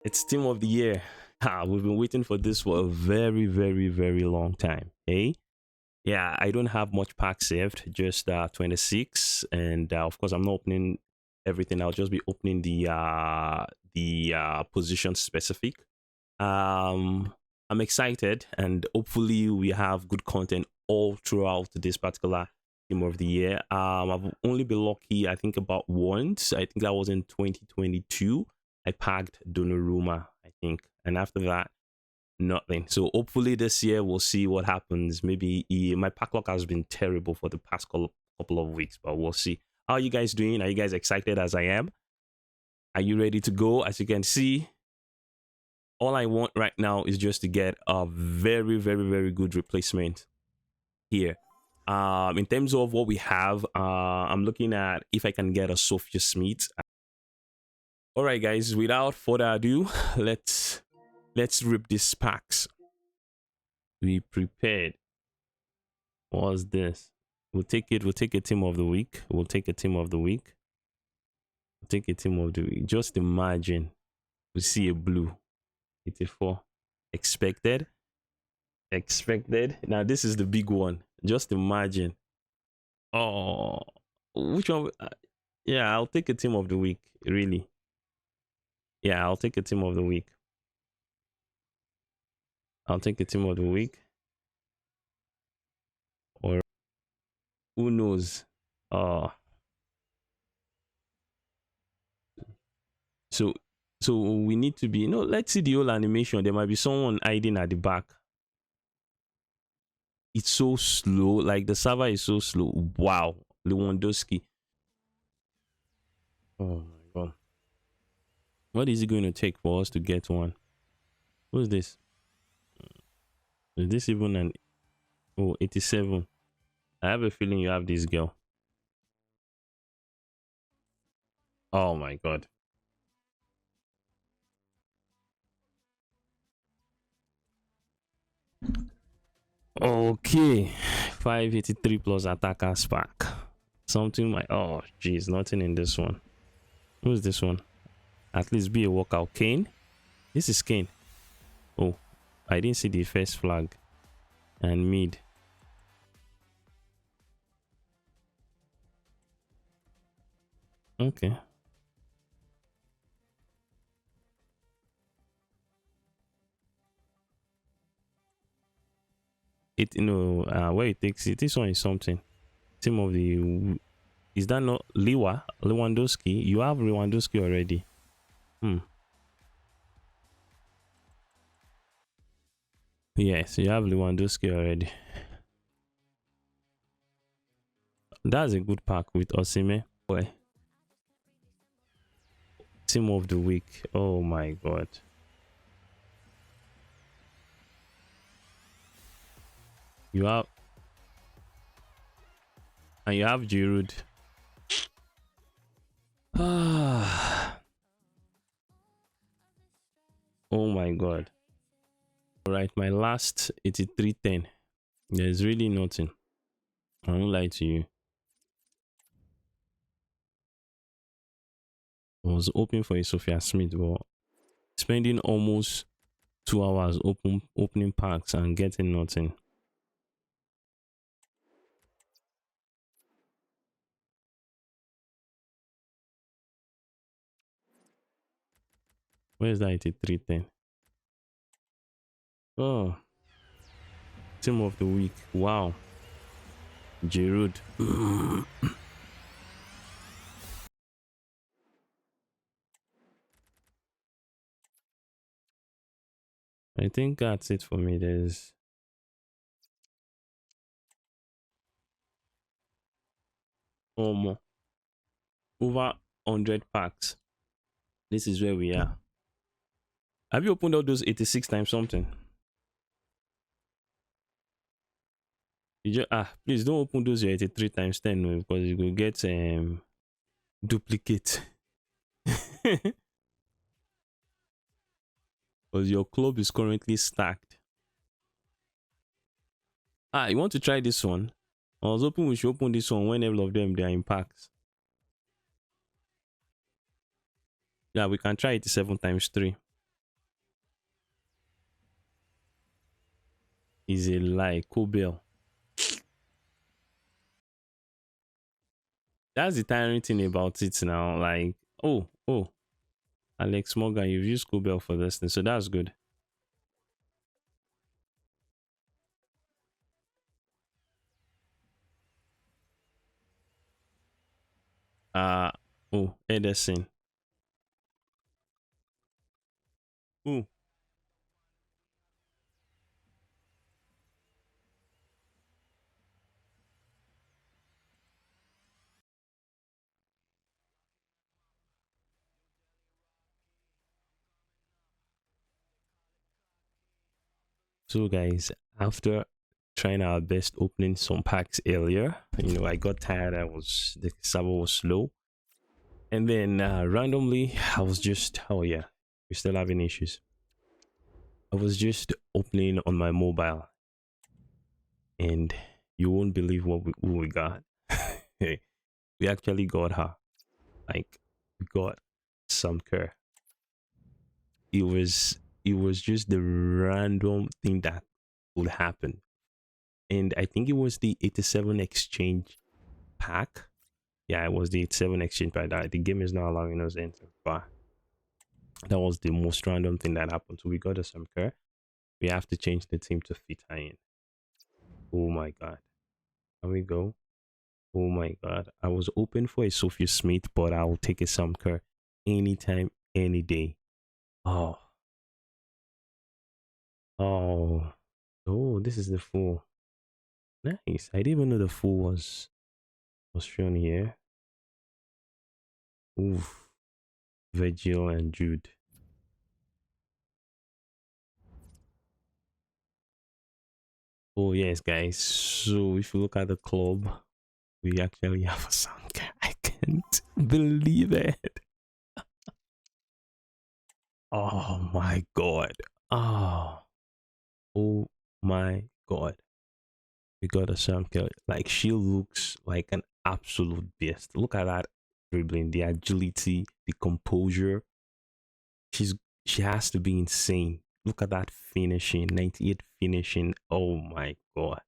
It's team of the year. We've been waiting for this for a very, very, very long time. Hey, yeah, I don't have much pack saved, just 26, and of course, I'm not opening everything. I'll just be opening the position specific. I'm excited, and hopefully, we have good content all throughout this particular team of the year. I've only been lucky, I think, about once. I think that was in 2022. I packed Donnarumma, I think, and after that, nothing. So hopefully this year we'll see what happens. Maybe my pack luck has been terrible for the past couple of weeks, but we'll see. How are you guys doing? Are you guys excited as I am? Are you ready to go? As you can see, all I want right now is just to get a very, very, very good replacement here. In terms of what we have, I'm looking at if I can get a Sophia Smith. All right, guys. Without further ado, let's rip these packs. We prepared. What's this? We'll take it. We'll take a team of the week. We'll take a team of the week. We'll take a team of the week. Just imagine we see a blue. 84. Expected. Expected. Now this is the big one. Just imagine. Oh, which one? Yeah, I'll take a team of the week. Really. Yeah, I'll take a team of the week. I'll take a team of the week. Or who knows? So we need to be, let's see the whole animation. There might be someone hiding at the back. It's so slow. Like the server is so slow. Wow. Lewandowski. Oh my god. What is it going to take for us to get one? Who's this? Is this even an 87? I have a feeling you have this girl. Oh my god. Okay. 583 plus attacker spark. Something like, oh geez, nothing in this one. Who's this one? At least be a walkout. Kane. This is Kane. Oh, I didn't see the first flag. And mid. Okay. It where it takes it. This one is something. Team of the, is that not Lewandowski? You have Lewandowski already. Yes, you have Lewandowski already. That's a good pack with Osimhen. Boy. Team of the week. Oh my god. You have, and you have Giroud. Oh my god. All right, my last 8310. There's really nothing. I won't lie to you. I was hoping for a Sophia Smith, but spending almost 2 hours opening packs and getting nothing. Where's that 8310? Oh, team of the week. Wow. Giroud. I think that's it for me. There's more. Over 100 packs. This is where we are. Have you opened all those 86 times something? You just please don't open those 83 times 10 no, because you will get duplicate. Because your club is currently stacked. You want to try this one? I was hoping we should open this one when all of them they are in packs. Yeah, we can try 87 times 3. is a lie. Kobel. That's the tiring thing about it now. Like, oh, Alex Morgan, you've used Kobel for this thing, so that's good. Uh oh, Edison. Oh, so guys, after trying our best opening some packs earlier, I got tired. The server was slow, and then randomly, I was just, oh yeah, we're still having issues. I was just opening on my mobile, and you won't believe who we got. We actually got her. Like, we got some care. It was just the random thing that would happen, and I think it was the 87 exchange pack. Yeah, it was the 87 exchange pack that the game is not allowing us enter, but that was the most random thing that happened. So we got a some care. We have to change the team to fit her in. Oh my god. Can we go? Oh my god. I was open for a Sophie Smith, but I will take a Sam Kerr anytime, any day. Oh, oh, oh, this is the full. Nice. I didn't even know the full was shown here. Oof. Virgil and Jude. Oh yes, guys. So if you look at the club, we actually have a Sam Kerr. I can't believe it. Oh my god. Oh, oh my god. We got a Sam Kelly. Like, she looks like an absolute beast. Look at that dribbling, the agility, the composure. She's she has to be insane. Look at that finishing, 98 finishing. Oh my god.